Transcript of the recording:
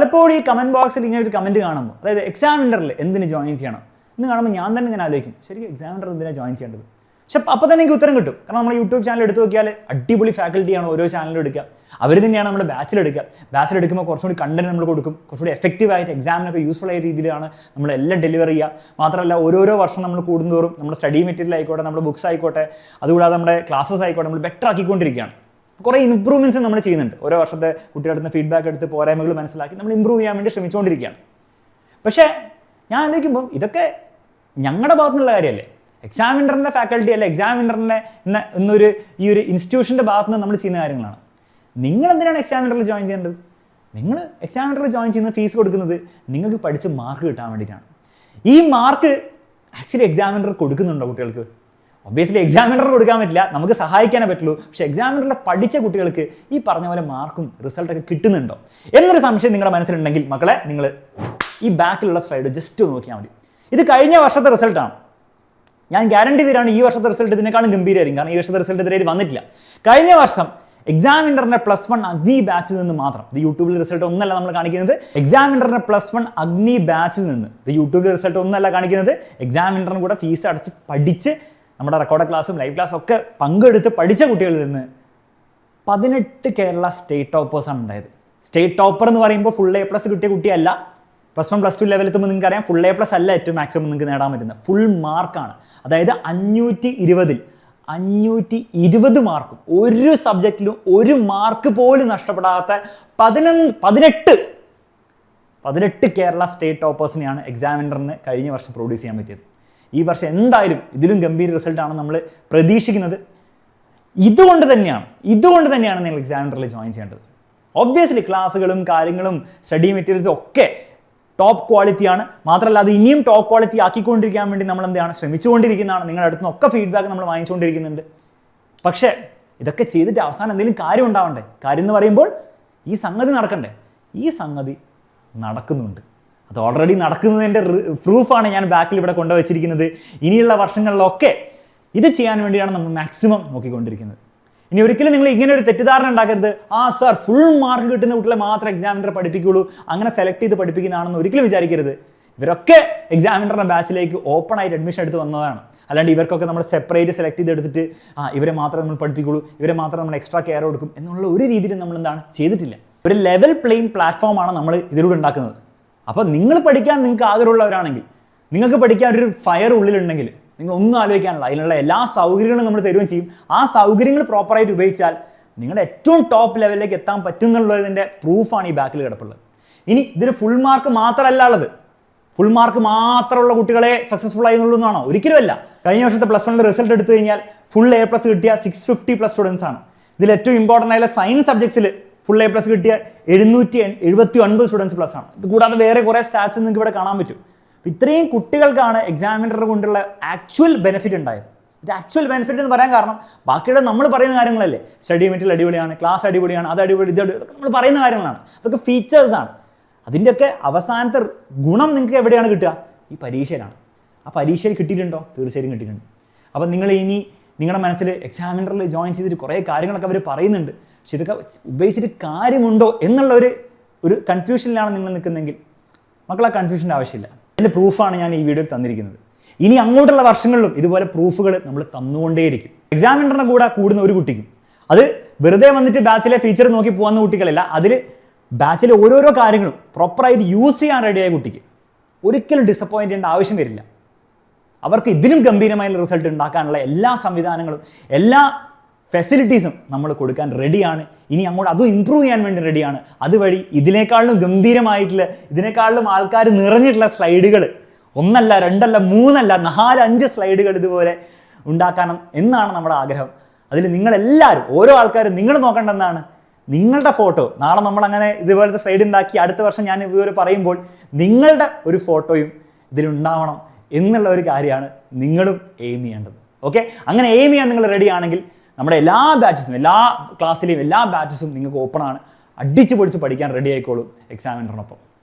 പലപ്പോഴും ഈ കമൻറ്റ് ബോക്സിൽ ഇങ്ങനെ ഒരു കമൻറ്റ് കാണുമ്പോൾ, അതായത് എക്സാമിനറിൽ എന്തിന് ജോയിൻ ചെയ്യണം എന്ന് കാണുമ്പോൾ ഞാൻ തന്നെ ഇങ്ങനെ ആലോചിക്കും, ശരിക്കും എക്സാമിനർ എന്തിനാണ് ജോയിൻ ചെയ്യേണ്ടത്? പക്ഷെ അപ്പോൾ തന്നെ എനിക്ക് ഉത്തരം കിട്ടും. കാരണം നമ്മൾ യൂട്യൂബ് ചാനൽ എടുത്ത് നോക്കിയാൽ അടിപൊളി ഫാക്കൽറ്റിയാണ് ഓരോ ചാനലും എടുക്കുക. അവർ തന്നെയാണ് നമ്മുടെ ബാച്ചിലെടുക്കുക. ബാച്ചിലെടുക്കുമ്പോൾ കുറച്ചുകൂടി കണ്ടന്റ് നമ്മൾ കൊടുക്കും, കുറച്ചുകൂടി എഫക്റ്റീവായിട്ട് എക്സാമിനൊക്കെ യൂസ്ഫുൾ ആയ രീതിയിലാണ് നമ്മളെല്ലാം ഡെലിവർ ചെയ്യുക. മാത്രമല്ല ഓരോരോ വർഷം നമ്മൾ കൂടുന്തോറും നമ്മുടെ സ്റ്റഡി മെറ്റീരിയൽ ആയിക്കോട്ടെ, നമ്മുടെ ബുക്സ് ആയിക്കോട്ടെ, അതുകൂടാതെ നമ്മുടെ ക്ലാസ്സസ് ആയിക്കോട്ടെ, നമ്മൾ ബെറ്റർ ആക്കിക്കൊണ്ടിരിക്കുകയാണ്. കുറേ ഇമ്പ്രൂവ്മെൻറ്റ്സ് നമ്മൾ ചെയ്യുന്നുണ്ട്. ഓരോ വർഷത്തെ കുട്ടികളുടെ ഫീഡ്ബാക്ക് എടുത്ത് പോരായ്മകൾ മനസ്സിലാക്കി നമ്മൾ ഇമ്പ്രൂവ് ചെയ്യാൻ വേണ്ടി ശ്രമിച്ചുകൊണ്ടിരിക്കുകയാണ്. പക്ഷേ ഞാൻ ആലോചിക്കുമ്പോൾ ഇതൊക്കെ ഞങ്ങളുടെ ഭാഗത്തുനിന്നുള്ള കാര്യമല്ലേ? എക്സാമിനറിൻ്റെ ഫാക്കൽറ്റി അല്ല, എക്സാമിനറിൻ്റെ എന്നൊരു ഈ ഒരു ഇൻസ്റ്റിറ്റ്യൂഷൻ്റെ ഭാഗത്ത് നിന്ന് നമ്മൾ ചെയ്യുന്ന കാര്യങ്ങളാണ്. നിങ്ങൾ എന്തിനാണ് എക്സാമിനറിൽ ജോയിൻ ചെയ്യേണ്ടത്? നിങ്ങൾ എക്സാമിനറിൽ ജോയിൻ ചെയ്യുന്ന ഫീസ് കൊടുക്കുന്നത് നിങ്ങൾക്ക് പഠിച്ച് മാർക്ക് കിട്ടാൻ വേണ്ടിയിട്ടാണ്. ഈ മാർക്ക് ആക്ച്വലി എക്സാമിനർ കൊടുക്കുന്നുണ്ടോ കുട്ടികൾക്ക്? ഒബ്വിയസ്ലി എക്സാമിനർ കൊടുക്കാൻ പറ്റില്ല, നമുക്ക് സഹായിക്കാനേ പറ്റുള്ളൂ. പക്ഷേ എക്സാമിനറിൽ പഠിച്ച കുട്ടികൾക്ക് ഈ പറഞ്ഞ പോലെ മാർക്കും റിസൾട്ടൊക്കെ കിട്ടുന്നുണ്ടോ എന്നൊരു സംശയം നിങ്ങളുടെ മനസ്സിലുണ്ടെങ്കിൽ മക്കളെ, നിങ്ങൾ ഈ ബാക്കിലുള്ള സ്ലൈഡ് ജസ്റ്റ് നോക്കിയാൽ മതി. ഇത് കഴിഞ്ഞ വർഷത്തെ റിസൾട്ടാണ്. ഞാൻ ഗ്യാരണ്ടി തരാണ് ഈ വർഷത്തെ റിസൾട്ട് ഇതിനേക്കാളും ഗംഭീരമായിരിക്കും. കാരണം ഈ വർഷത്തെ റിസൾട്ട് ഇതുവരെ വന്നിട്ടില്ല. കഴിഞ്ഞ വർഷം എക്സാമിനറിന്റെ +1 അഗ്നി ബാച്ചിൽ നിന്ന് മാത്രം, ഇത് യൂട്യൂബിൽ റിസൾട്ട് ഒന്നല്ല നമ്മൾ കാണിക്കുന്നത്, എക്സാമിനറിന്റെ +1 അഗ്നി ബാച്ചിൽ നിന്ന്, ഇത് യൂട്യൂബിൽ റിസൾട്ട് ഒന്നല്ല കാണിക്കുന്നത്, എക്സാമിനറിന് കൂടെ ഫീസ് അടച്ച് പഠിച്ച് നമ്മുടെ റെക്കോർഡ് ക്ലാസ്സും ലൈവ് ക്ലാസ്സും ഒക്കെ പങ്കെടുത്ത് പഠിച്ച കുട്ടികളിൽ നിന്ന് 18 കേരള സ്റ്റേറ്റ് ടോപ്പേഴ്സാണ് ഉണ്ടായത്. സ്റ്റേറ്റ് ടോപ്പർ എന്ന് പറയുമ്പോൾ ഫുൾ A+ കിട്ടിയ കുട്ടിയല്ല. +1 +2 ലെവലെത്തുമ്പോൾ നിങ്ങൾക്ക് അറിയാം, ഫുൾ A+ അല്ല ഏറ്റവും മാക്സിമം നിങ്ങൾക്ക് നേടാൻ പറ്റുന്നത്, ഫുൾ മാർക്കാണ്. അതായത് 520-ൽ 520 മാർക്കും ഒരു സബ്ജക്റ്റിലും ഒരു മാർക്ക് പോലും നഷ്ടപ്പെടാത്ത 18 കേരള സ്റ്റേറ്റ് ടോപ്പേഴ്സിനെയാണ് എക്സാമിനറിന് കഴിഞ്ഞ വർഷം പ്രൊഡ്യൂസ് ചെയ്യാൻ പറ്റിയത്. ഈ വർഷം എന്തായാലും ഇതിലും ഗംഭീര റിസൾട്ടാണ് നമ്മൾ പ്രതീക്ഷിക്കുന്നത്. ഇതുകൊണ്ട് തന്നെയാണ് നിങ്ങൾ എക്സാമിനറിൽ ജോയിൻ ചെയ്യേണ്ടത്. ഒബ്വിയസ്ലി ക്ലാസ്സുകളും കാര്യങ്ങളും സ്റ്റഡി മെറ്റീരിയൽസും ഒക്കെ ടോപ്പ് ക്വാളിറ്റിയാണ്. മാത്രമല്ല അത് ഇനിയും ടോപ്പ് ക്വാളിറ്റി ആക്കിക്കൊണ്ടിരിക്കാൻ വേണ്ടി നമ്മൾ എന്താണ് ശ്രമിച്ചുകൊണ്ടിരിക്കുന്നതാണ്. നിങ്ങളുടെ അടുത്ത് നിന്നൊക്കെ ഫീഡ്ബാക്ക് നമ്മൾ വാങ്ങിച്ചുകൊണ്ടിരിക്കുന്നുണ്ട്. പക്ഷേ ഇതൊക്കെ ചെയ്തിട്ട് അവസാനം എന്തെങ്കിലും കാര്യം ഉണ്ടാവണ്ടേ? കാര്യം എന്ന് പറയുമ്പോൾ ഈ സംഗതി നടക്കണ്ടേ? ഈ സംഗതി നടക്കുന്നുണ്ട്. അത് ഓൾറെഡി നടക്കുന്നതിൻ്റെ പ്രൂഫാണ് ഞാൻ ബാക്കിൽ ഇവിടെ കൊണ്ടുവച്ചിരിക്കുന്നത്. ഇനിയുള്ള വർഷങ്ങളിലൊക്കെ ഇത് ചെയ്യാൻ വേണ്ടിയാണ് നമ്മൾ മാക്സിമം നോക്കിക്കൊണ്ടിരിക്കുന്നത്. ഇനി ഒരിക്കലും നിങ്ങൾ ഇങ്ങനെ ഒരു തെറ്റിദ്ധാരണ ഉണ്ടാക്കരുത്, സാർ ഫുൾ മാർക്ക് കിട്ടുന്ന കുട്ടികളെ മാത്രം എക്സാമിനർ പഠിപ്പിക്കുള്ളൂ, അങ്ങനെ സെലക്ട് ചെയ്ത് പഠിപ്പിക്കുന്നതാണെന്ന് ഒരിക്കലും വിചാരിക്കരുത്. ഇവരൊക്കെ എക്സാമിനറുടെ ബാച്ചിലേക്ക് ഓപ്പൺ ആയിട്ട് അഡ്മിഷൻ എടുത്ത് വന്നതാണ്. അല്ലാണ്ട് ഇവർക്കൊക്കെ നമ്മൾ സെപ്പറേറ്റ് സെലക്ട് ചെയ്തെടുത്തിട്ട് ഇവരെ മാത്രമേ നമ്മൾ പഠിപ്പിക്കുള്ളൂ, ഇവരെ മാത്രം നമ്മൾ എക്സ്ട്രാ കെയർ കൊടുക്കും എന്നുള്ള ഒരു രീതിയിൽ നമ്മൾ എന്താണ് ചെയ്തിട്ടില്ല. ഒരു ലെവൽ പ്ലേയിങ് പ്ലാറ്റ്ഫോമാണ് നമ്മൾ ഇതിലൂടെ ഉണ്ടാക്കുന്നത്. അപ്പോൾ നിങ്ങൾ പഠിക്കാൻ നിങ്ങൾക്ക് ആഗ്രഹമുള്ളവരാണെങ്കിൽ, നിങ്ങൾക്ക് പഠിക്കാൻ ഒരു ഫയർ ഉള്ളിലുണ്ടെങ്കിൽ നിങ്ങൾ ഒന്നും ആലോചിക്കാനുള്ള, അതിനുള്ള എല്ലാ സൗകര്യങ്ങളും നമ്മൾ തരുകയും ചെയ്യും. ആ സൗകര്യങ്ങൾ പ്രോപ്പറായിട്ട് ഉപയോഗിച്ചാൽ നിങ്ങളുടെ ഏറ്റവും ടോപ്പ് ലെവലിലേക്ക് എത്താൻ പറ്റും എന്നുള്ളതിൻ്റെ പ്രൂഫാണ് ഈ ബാക്കിൽ കിടപ്പുള്ളത്. ഇനി ഇതിന് ഫുൾ മാർക്ക് മാത്രമല്ല ഉള്ളത്. ഫുൾ മാർക്ക് മാത്രമുള്ള കുട്ടികളെ സക്സസ്ഫുൾ ആയി എന്നുള്ളതാണോ? ഒരിക്കലുമല്ല. കഴിഞ്ഞ വർഷത്തെ +1 റിസൾട്ട് എടുത്തു കഴിഞ്ഞാൽ ഫുൾ A+ കിട്ടിയ 650+ സ്റ്റുഡൻസ് ആണ്. ഇതിൽ ഏറ്റവും ഇമ്പോർട്ടൻ്റ് ആയ സയൻസ് സബ്ജക്ട്സിൽ ഫുൾ A+ കിട്ടിയ 779 സ്റ്റുഡൻസ് പ്ലസ് ആണ്. ഇത് കൂടാതെ വേറെ കുറേ സ്റ്റാറ്റ്സ് നിങ്ങൾക്ക് ഇവിടെ കാണാൻ പറ്റും. ഇത്രയും കുട്ടികൾക്കാണ് എക്സാമിനർ കൊണ്ടുള്ള ആക്ച്വൽ ബെനിഫിറ്റ് ഉണ്ടായത്. ഇത് ആക്ച്വൽ ബെനിഫിറ്റ് എന്ന് പറയാൻ കാരണം ബാക്കിയുള്ള നമ്മൾ പറയുന്ന കാര്യങ്ങളല്ലേ. സ്റ്റഡി മെറ്റീരിയൽ അടിപൊളിയാണ്, ക്ലാസ് അടിപൊളിയാണ്, അത് അടിപൊളി, ഇത് ഇതൊക്കെ നമ്മൾ പറയുന്ന കാര്യങ്ങളാണ്. അതൊക്കെ ഫീച്ചേഴ്സാണ്. അതിൻ്റെയൊക്കെ അവസാനത്തെ ഗുണം നിങ്ങൾക്ക് എവിടെയാണ് കിട്ടുക? ഈ പരീക്ഷയിലാണ്. ആ പരീക്ഷയിൽ കിട്ടിയിട്ടുണ്ടോ? തീർച്ചയായും കിട്ടിയിട്ടുണ്ട്. അപ്പം നിങ്ങൾ ഇനി നിങ്ങളുടെ മനസ്സിൽ എക്സാമിനറിൽ ജോയിൻ ചെയ്തിട്ട് കുറേ കാര്യങ്ങളൊക്കെ അവർ പറയുന്നുണ്ട്, പക്ഷെ ഇതൊക്കെ ഉപയോഗിച്ചിട്ട് കാര്യമുണ്ടോ എന്നുള്ള ഒരു കൺഫ്യൂഷനിലാണ് നിങ്ങൾ നിൽക്കുന്നതെങ്കിൽ മക്കളെ കൺഫ്യൂഷൻ്റെ ആവശ്യമില്ല. അതിൻ്റെ പ്രൂഫാണ് ഞാൻ ഈ വീഡിയോയിൽ തന്നിരിക്കുന്നത്. ഇനി അങ്ങോട്ടുള്ള വർഷങ്ങളിലും ഇതുപോലെ പ്രൂഫുകൾ നമ്മൾ തന്നുകൊണ്ടേയിരിക്കും. എക്സാമിനറിൻ്റെ കൂടെ കൂടുന്ന ഒരു കുട്ടിക്കും, അത് വെറുതെ വന്നിട്ട് ബാച്ചിലെ ഫീച്ചർ നോക്കി പോകുന്ന കുട്ടികളല്ല, അതിൽ ബാച്ചിലെ ഓരോരോ കാര്യങ്ങളും പ്രോപ്പറായിട്ട് യൂസ് ചെയ്യാൻ റെഡിയായ കുട്ടിക്ക് ഒരിക്കലും ഡിസപ്പോയിൻ്റ് ചെയ്യേണ്ട ആവശ്യം വരില്ല. അവർക്ക് ഇതിലും ഗംഭീരമായ റിസൾട്ട് ഉണ്ടാക്കാനുള്ള എല്ലാ സംവിധാനങ്ങളും എല്ലാ ഫെസിലിറ്റീസും നമ്മൾ കൊടുക്കാൻ റെഡിയാണ്. ഇനി അങ്ങോട്ട് അതും ഇമ്പ്രൂവ് ചെയ്യാൻ വേണ്ടി റെഡിയാണ്. അതുവഴി ഇതിനേക്കാളും ഗംഭീരമായിട്ടുള്ള, ഇതിനേക്കാളും ആൾക്കാർ നിറഞ്ഞിട്ടുള്ള സ്ലൈഡുകൾ 1 അല്ല 2 അല്ല 3 അല്ല 4 5 സ്ലൈഡുകൾ ഇതുപോലെ ഉണ്ടാക്കണം എന്നാണ് നമ്മുടെ ആഗ്രഹം. അതിൽ നിങ്ങളെല്ലാവരും, ഓരോ ആൾക്കാരും നിങ്ങൾ നോക്കേണ്ടതെന്നാണ് നിങ്ങളുടെ ഫോട്ടോ. നാളെ നമ്മളങ്ങനെ ഇതുപോലത്തെ സ്ലൈഡ് ഉണ്ടാക്കി അടുത്ത വർഷം ഞാൻ ഇതുവരെ പറയുമ്പോൾ നിങ്ങളുടെ ഒരു ഫോട്ടോയും ഇതിലുണ്ടാവണം എന്നുള്ള ഒരു കാര്യമാണ് നിങ്ങളും എയിം ചെയ്യേണ്ടത്. ഓക്കെ, അങ്ങനെ എയിം ചെയ്യാൻ നിങ്ങൾ റെഡി ആണെങ്കിൽ നമ്മുടെ എല്ലാ ബാച്ചസും, എല്ലാ ക്ലാസ്സിലെയും എല്ലാ ബാച്ചസും നിങ്ങൾക്ക് ഓപ്പൺ ആണ്. അടിച്ചു പൊളിച്ച് പഠിക്കാൻ റെഡി ആയിക്കോളും എക്സാമിനറിനൊപ്പം.